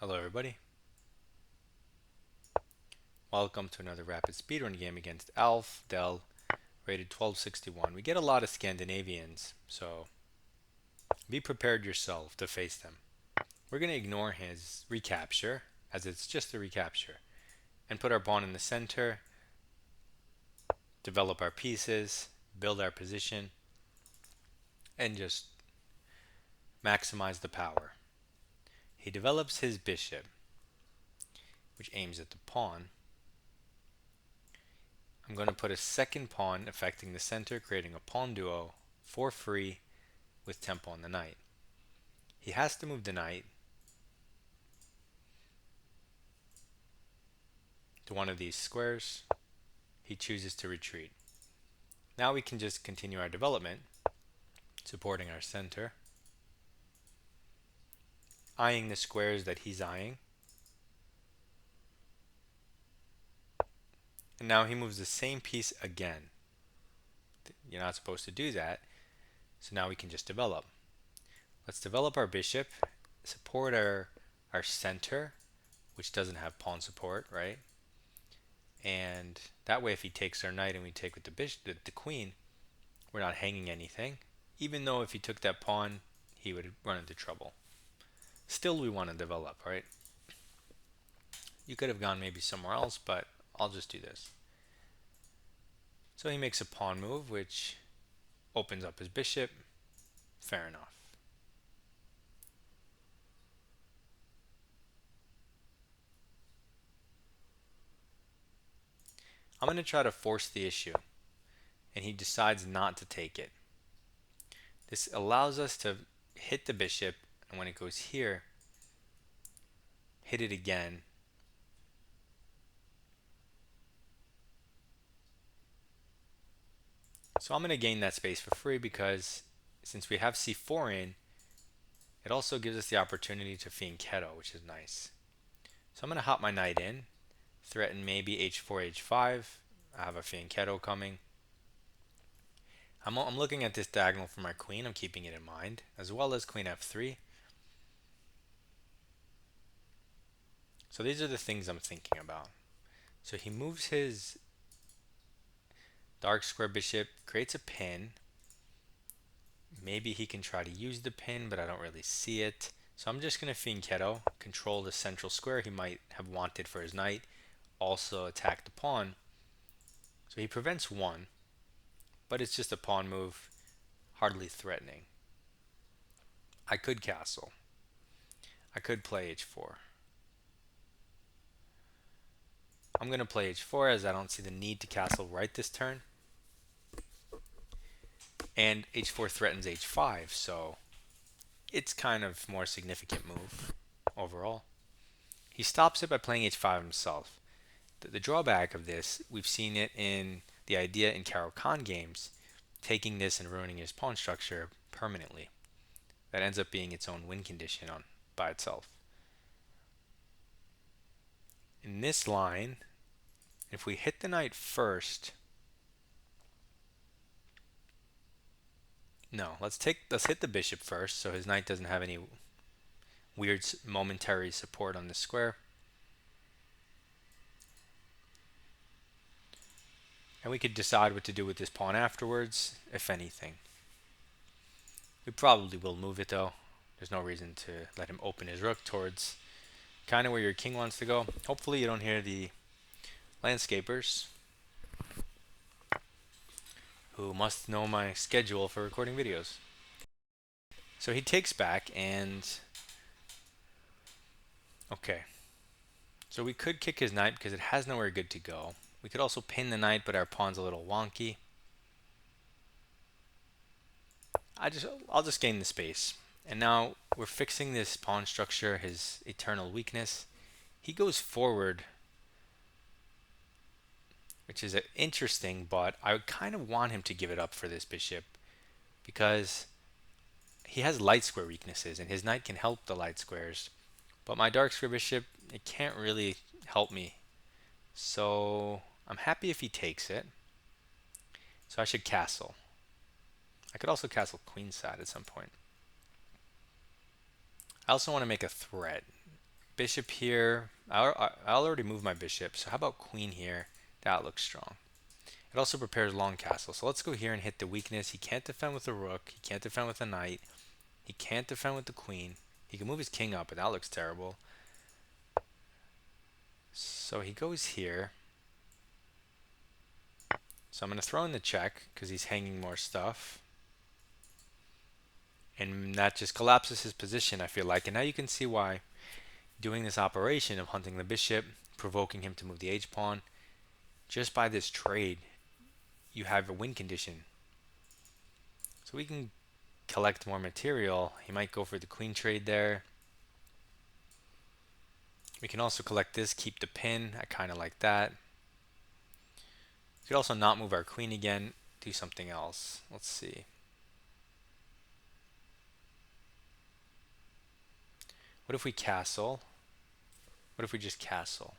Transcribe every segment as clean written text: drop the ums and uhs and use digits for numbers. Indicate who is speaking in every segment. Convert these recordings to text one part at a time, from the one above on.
Speaker 1: Hello everybody. Welcome to another rapid speedrun game against Alf Del, rated 1261. We get a lot of Scandinavians, so be prepared yourself to face them. We're going to ignore his recapture, as it's just a recapture, and put our pawn in the center, develop our pieces, build our position, and just maximize the power. He develops his bishop, which aims at the pawn. I'm going to put a second pawn affecting the center, creating a pawn duo for free with tempo on the knight. He has to move the knight to one of these squares. He chooses to retreat. Now we can just continue our development, supporting our center, eyeing the squares that he's eyeing. And now he moves the same piece again. You're not supposed to do that. So now we can just develop. Let's develop our bishop, support our center, which doesn't have pawn support, right? And that way if he takes our knight and we take with the bishop, the queen, we're not hanging anything. Even though if he took that pawn, he would run into trouble. Still we want to develop, right? You could have gone maybe somewhere else, but I'll just do this. So he makes a pawn move, which opens up his bishop. Fair enough. I'm going to try to force the issue, and he decides not to take it. This allows us to hit the bishop, and when it goes here, hit it again. So I'm going to gain that space for free because since we have c4 in, it also gives us the opportunity to fianchetto, which is nice. So I'm going to hop my knight in, threaten maybe h4, h5. I have a fianchetto coming. I'm looking at this diagonal for my queen. I'm keeping it in mind, as well as queen f3. So these are the things I'm thinking about. So he moves his dark square bishop, creates a pin. Maybe he can try to use the pin, but I don't really see it. So I'm just going to fianchetto, control the central square he might have wanted for his knight, also attack the pawn. So he prevents one, but it's just a pawn move, hardly threatening. I could castle. I could play h4. I'm going to play h4 as I don't see the need to castle right this turn. And h4 threatens h5, so it's kind of more significant move overall. He stops it by playing h5 himself. The drawback of this, we've seen it in the idea in Caro-Kann games, taking this and ruining his pawn structure permanently. That ends up being its own win condition by itself. In this line, if we hit the knight first, no, let's hit the bishop first so his knight doesn't have any weird momentary support on the square. And we could decide what to do with this pawn afterwards, if anything. We probably will move it though. There's no reason to let him open his rook towards kind of where your king wants to go. Hopefully you don't hear the landscapers who must know my schedule for recording videos. So he takes back and okay. So we could kick his knight because it has nowhere good to go. We could also pin the knight, but our pawn's a little wonky. I'll just gain the space. And now we're fixing this pawn structure, his eternal weakness. He goes forward, which is interesting, but I kind of want him to give it up for this bishop because he has light square weaknesses and his knight can help the light squares. But my dark square bishop, it can't really help me. So I'm happy if he takes it. So I should castle. I could also castle queenside at some point. I also want to make a threat. Bishop here. I'll already move my bishop. So how about queen here? That looks strong. It also prepares long castle. So let's go here and hit the weakness. He can't defend with a rook. He can't defend with a knight. He can't defend with the queen. He can move his king up, but that looks terrible. So he goes here. So I'm going to throw in the check because he's hanging more stuff. And that just collapses his position, I feel like. And now you can see why doing this operation of hunting the bishop, provoking him to move the h-pawn, just by this trade, you have a win condition. So we can collect more material. He might go for the queen trade there. We can also collect this, keep the pin. I kind of like that. We could also not move our queen again, do something else. Let's see. What if we castle? What if we just castle?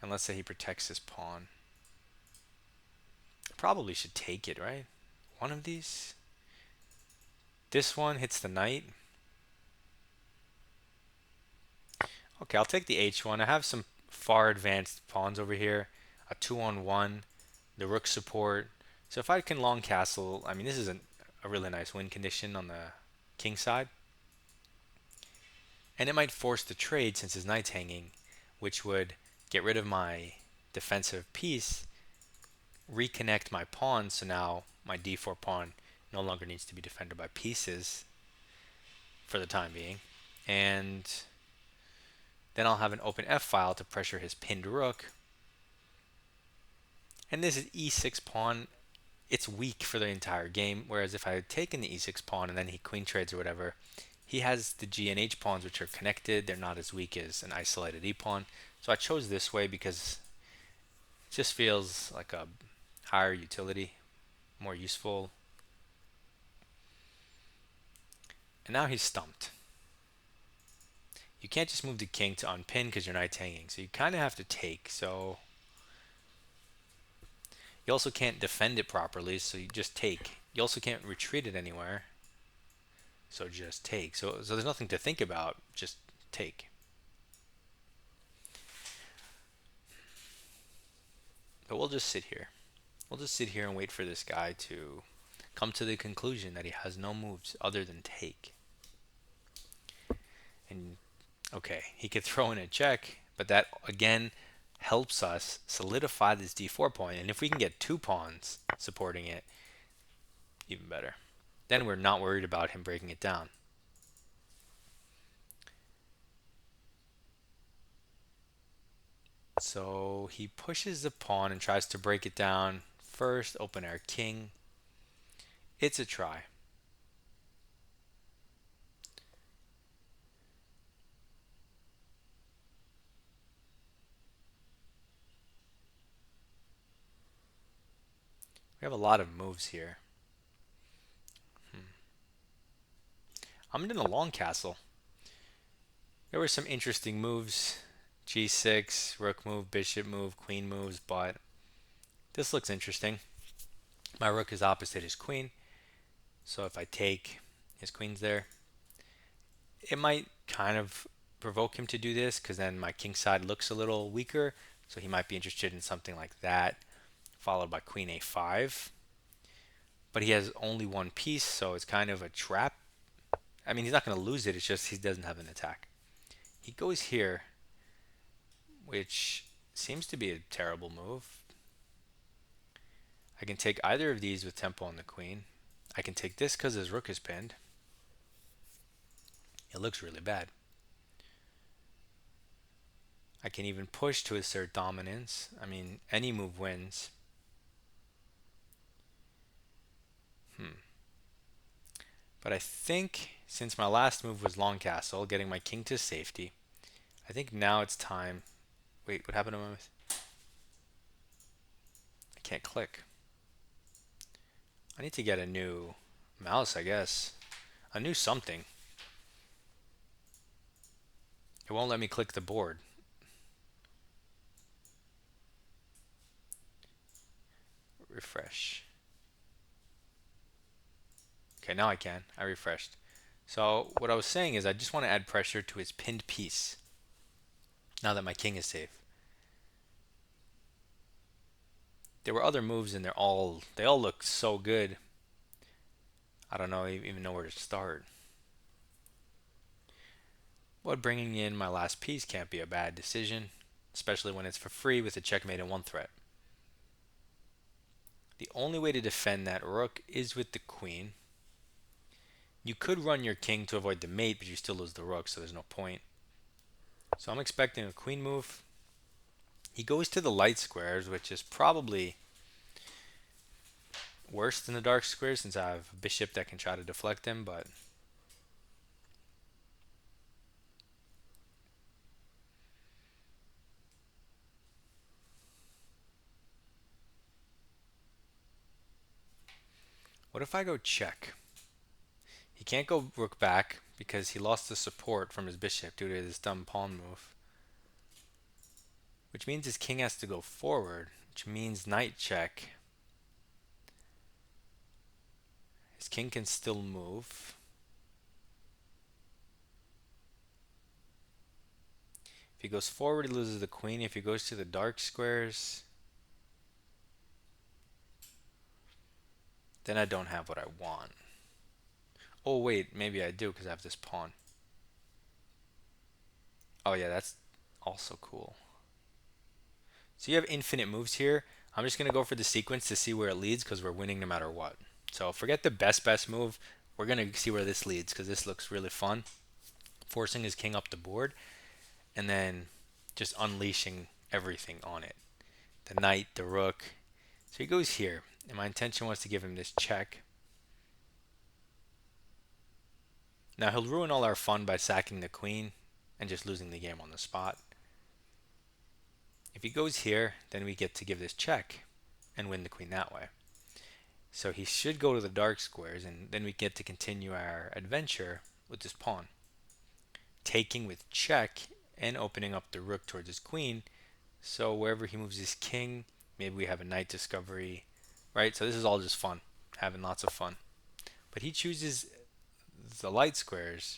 Speaker 1: And let's say he protects his pawn. Probably should take it, right? One of these. This one hits the knight. Okay, I'll take the h1. I have some far advanced pawns over here. A 2-on-1, the rook support. So if I can long castle, I mean, this is a really nice win condition on the king side. And it might force the trade since his knight's hanging, which would get rid of my defensive piece, reconnect my pawn, so now my d4 pawn no longer needs to be defended by pieces for the time being. And then I'll have an open f-file to pressure his pinned rook. And this is e6 pawn. It's weak for the entire game, whereas if I had taken the e6 pawn and then he queen trades or whatever, he has the g and h pawns which are connected. They're not as weak as an isolated e pawn. So I chose this way because it just feels like a higher utility, more useful. And now he's stumped. You can't just move the king to unpin because your knight's hanging. So you kind of have to take. So you also can't defend it properly, so you just take. You also can't retreat it anywhere. So just take. So there's nothing to think about. Just take. But we'll just sit here. We'll just sit here and wait for this guy to come to the conclusion that he has no moves other than take. And okay, he could throw in a check, but that again helps us solidify this d4 point. And if we can get two pawns supporting it, even better. Then we're not worried about him breaking it down. So he pushes the pawn and tries to break it down. First, open our king. It's a try. We have a lot of moves here. I'm in a long castle. There were some interesting moves. G6, rook move, bishop move, queen moves, but this looks interesting. My rook is opposite his queen, so if I take, his queen's there. It might kind of provoke him to do this because then my king side looks a little weaker, so he might be interested in something like that, followed by queen a5. But he has only one piece, so it's kind of a trap. I mean, he's not going to lose it, it's just he doesn't have an attack. He goes here, which seems to be a terrible move. I can take either of these with tempo on the queen. I can take this because his rook is pinned. It looks really bad. I can even push to assert dominance. I mean, any move wins. But I think since my last move was long castle, getting my king to safety, I think now it's time. Wait, what happened to my mouse? I can't click. I need to get a new mouse, I guess. A new something. It won't let me click the board. Refresh. Okay, now I can. I refreshed. So what I was saying is I just want to add pressure to his pinned piece now that my king is safe. There were other moves and they all look so good. I don't even know where to start. But bringing in my last piece can't be a bad decision, especially when it's for free with a checkmate and one threat. The only way to defend that rook is with the queen. You could run your king to avoid the mate, but you still lose the rook, so there's no point. So I'm expecting a queen move. He goes to the light squares, which is probably worse than the dark squares since I have a bishop that can try to deflect him, but what if I go check? He can't go rook back because he lost the support from his bishop due to this dumb pawn move. Which means his king has to go forward, which means knight check. His king can still move. If he goes forward, he loses the queen. If he goes to the dark squares, then I don't have what I want. Oh wait, maybe I do because I have this pawn. Oh yeah, that's also cool. So you have infinite moves here. I'm just going to go for the sequence to see where it leads because we're winning no matter what. So forget the best move. We're going to see where this leads because this looks really fun. Forcing his king up the board and then just unleashing everything on it. The knight, the rook. So he goes here. And my intention was to give him this check. Now he'll ruin all our fun by sacking the queen and just losing the game on the spot. If he goes here, then we get to give this check and win the queen that way. So he should go to the dark squares, and then we get to continue our adventure with this pawn. Taking with check and opening up the rook towards his queen. So wherever he moves his king, maybe we have a knight discovery, right? So this is all just fun, having lots of fun. But he chooses the light squares,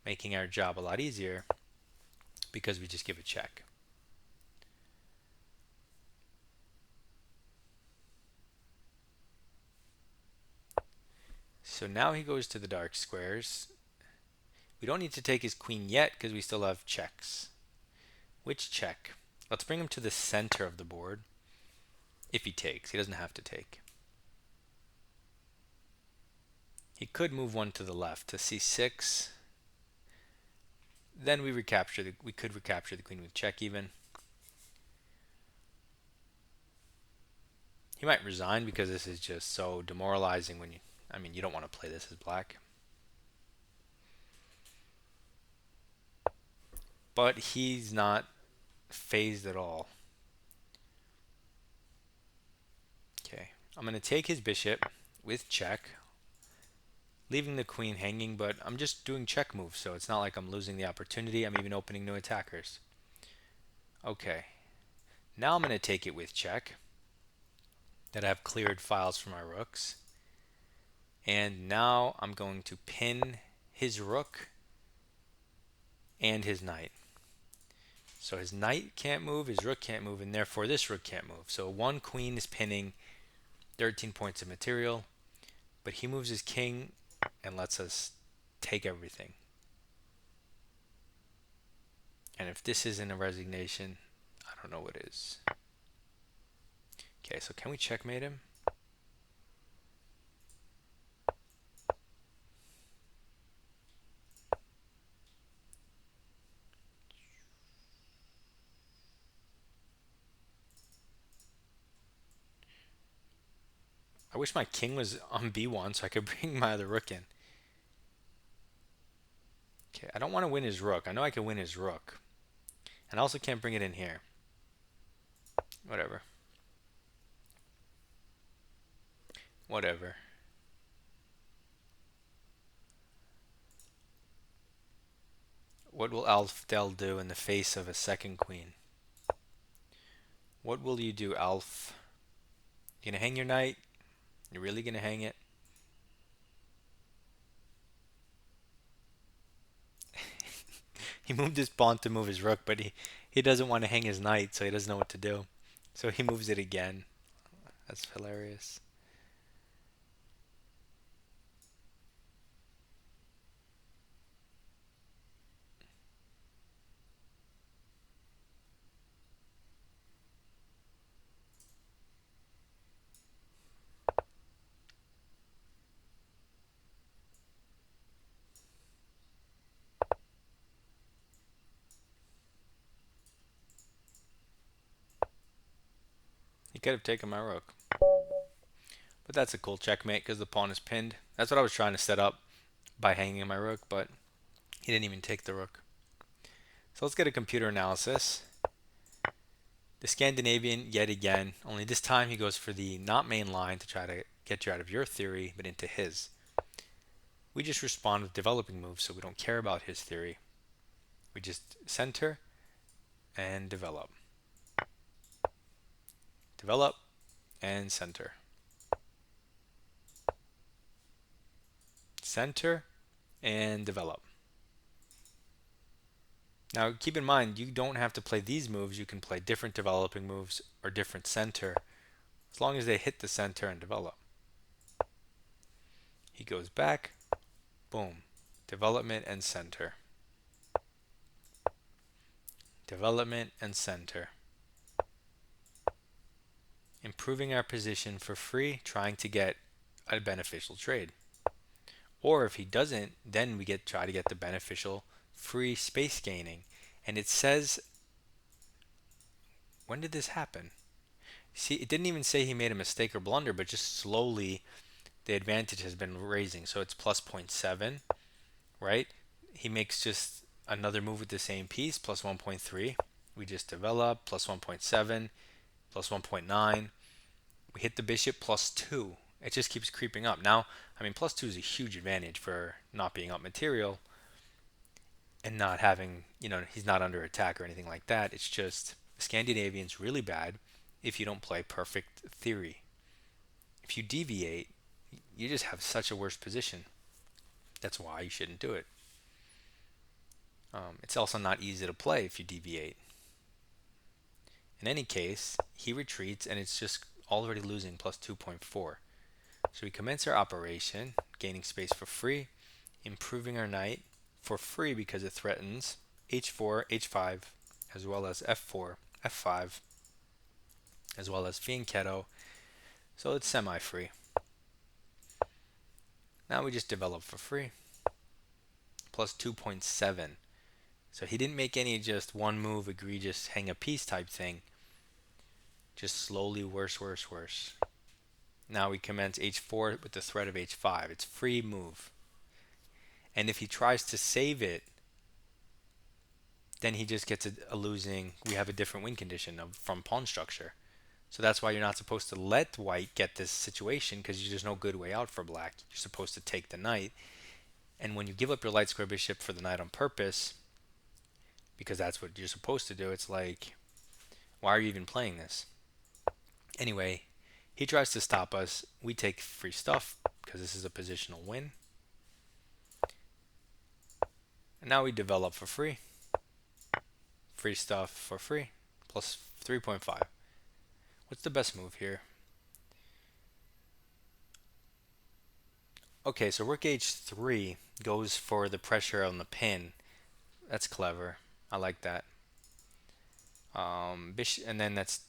Speaker 1: making our job a lot easier because we just give a check. So now he goes to the dark squares. We don't need to take his queen yet because we still have checks. Which check? Let's bring him to the center of the board. If he takes, he doesn't have to take. He could move one to the left to c6. Then we could recapture the queen with check even. He might resign because this is just so demoralizing when you don't want to play this as black. But he's not phased at all. Okay, I'm going to take his bishop with check, leaving the queen hanging, but I'm just doing check moves, so it's not like I'm losing the opportunity. I'm even opening new attackers. Okay, now I'm going to take it with check, that I've cleared files for my rooks. And now I'm going to pin his rook and his knight. So his knight can't move, his rook can't move, and therefore this rook can't move. So one queen is pinning 13 points of material, but he moves his king and lets us take everything. And if this isn't a resignation, I don't know what is. Okay, so can we checkmate him? I wish my king was on b1 so I could bring my other rook in. Okay, I don't want to win his rook. I know I can win his rook. And I also can't bring it in here. Whatever. Whatever. What will Alfdel do in the face of a second queen? What will you do, Alf? You gonna hang your knight? You're really gonna hang it? He moved his pawn to move his rook, but he doesn't want to hang his knight, so he doesn't know what to do. So he moves it again. That's hilarious. He could have taken my rook. But that's a cool checkmate because the pawn is pinned. That's what I was trying to set up by hanging my rook, but he didn't even take the rook. So let's get a computer analysis. The Scandinavian yet again, only this time he goes for the not main line to try to get you out of your theory, but into his. We just respond with developing moves, so we don't care about his theory. We just center and develop. Develop and center. Center and develop. Now keep in mind, you don't have to play these moves. You can play different developing moves or different center as long as they hit the center and develop. He goes back, boom, development and center. Development and center. Improving our position for free, trying to get a beneficial trade. Or if he doesn't, then we try to get the beneficial free space gaining. And it says, when did this happen? See, it didn't even say he made a mistake or blunder, but just slowly the advantage has been raising. So it's plus 0.7, right? He makes just another move with the same piece, plus 1.3. We just develop, plus 1.7, plus 1.9. We hit the bishop, plus 2. It just keeps creeping up. Now, I mean, plus 2 is a huge advantage for not being up material and not having, he's not under attack or anything like that. It's just Scandinavian's really bad if you don't play perfect theory. If you deviate, you just have such a worse position. That's why you shouldn't do it. It's also not easy to play if you deviate. In any case, he retreats and it's just already losing plus 2.4. So we commence our operation, gaining space for free, improving our knight for free because it threatens h4, h5, as well as f4, f5, as well as fianchetto. So it's semi-free. Now we just develop for free, plus 2.7. So he didn't make any just one move, egregious, hang a piece type thing. Just slowly worse, worse, worse. Now we commence h4 with the threat of h5. It's free move. And if he tries to save it, then he just gets a losing. We have a different win condition from pawn structure. So that's why you're not supposed to let white get this situation because there's no good way out for black. You're supposed to take the knight. And when you give up your light square bishop for the knight on purpose, because that's what you're supposed to do, it's like, why are you even playing this? Anyway, he tries to stop us. We take free stuff because this is a positional win. And now we develop for free. Free stuff for free. Plus 3.5. What's the best move here? Okay, so rook h3 goes for the pressure on the pin. That's clever. I like that. And then that's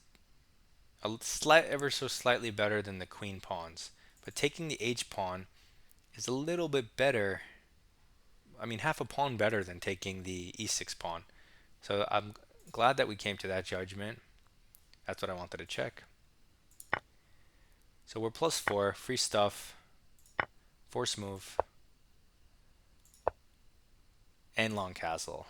Speaker 1: ever so slightly better than the queen pawns. But taking the h pawn is a little bit better. I mean, half a pawn better than taking the e6 pawn. So I'm glad that we came to that judgment. That's what I wanted to check. So we're plus 4, free stuff, force move, and long castle.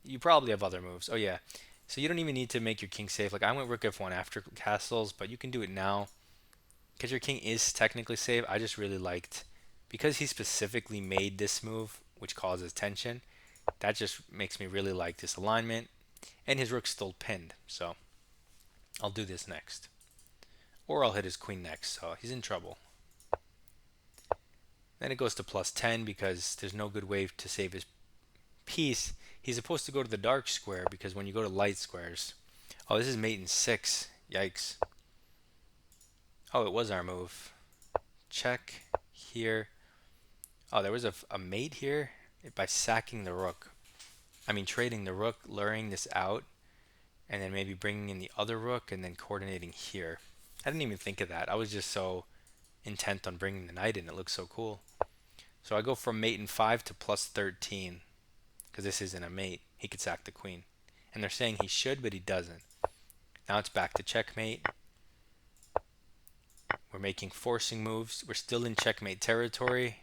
Speaker 1: You probably have other moves. Oh yeah. So you don't even need to make your king safe. Like I went rook f1 after castles, but you can do it now. Because your king is technically safe, I just really liked, because he specifically made this move, which causes tension, that just makes me really like this alignment. And his rook's still pinned, so I'll do this next. Or I'll hit his queen next, so he's in trouble. Then it goes to plus 10 because there's no good way to save his piece. He's supposed to go to the dark square because when you go to light squares. Oh, this is mate in 6. Yikes. Oh, it was our move. Check here. Oh, there was a mate here by sacking the rook. I mean, trading the rook, luring this out, and then maybe bringing in the other rook and then coordinating here. I didn't even think of that. I was just so intent on bringing the knight in. It looks so cool. So I go from mate in 5 to plus 13 because this isn't a mate. He could sack the queen. And they're saying he should, but he doesn't. Now it's back to checkmate. We're making forcing moves. We're still in checkmate territory.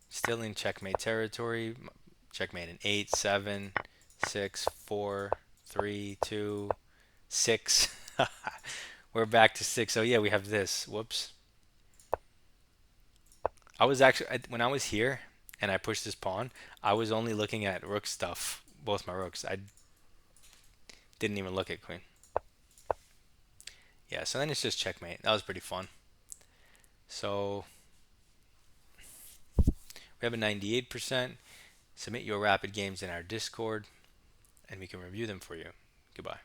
Speaker 1: Still in checkmate territory. Checkmate in 8, 7, 6, 4, 3, 2, 6. We're back to 6. Oh yeah, we have this. Whoops. I was actually, when I was here and I pushed this pawn, I was only looking at rook stuff. Both my rooks. I didn't even look at queen. Yeah, so then it's just checkmate. That was pretty fun. So we have a 98%. Submit your rapid games in our Discord, and we can review them for you. Goodbye.